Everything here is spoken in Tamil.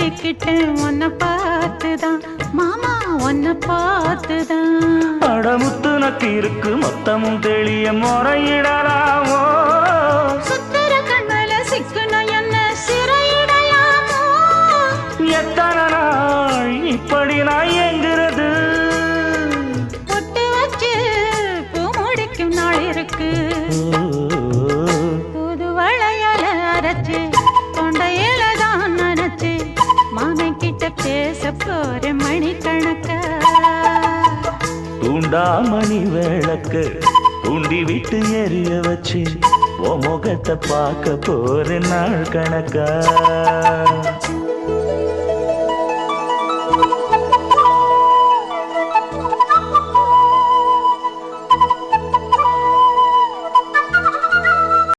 மாட்டிக்கிட்டேன் உன்னை பார்த்துதான் மாமா உன்னை பார்த்துதான். அடமுத்து நக்கு இருக்கு மொத்தமும் தெளிய முறையிடலாமோ? சுத்தர கண்மல சிக்குன என்ன சிறையிடலாமோ? எத்தனை நாள் இப்படி நான் எங்கிறது? பொட்டு வச்சு பூ முடிக்கும் நாள் இருக்கு. புது வளையல அரைச்சு தொண்டையில தான் நினைச்சு மாமன் கிட்ட பேச போற மணிக்கணக்க. தூண்டாமணி விளக்கு தூண்டி விட்டு எரிய வச்சு உன் முகத்தை பார்க்க போற நாள் கணக்கா.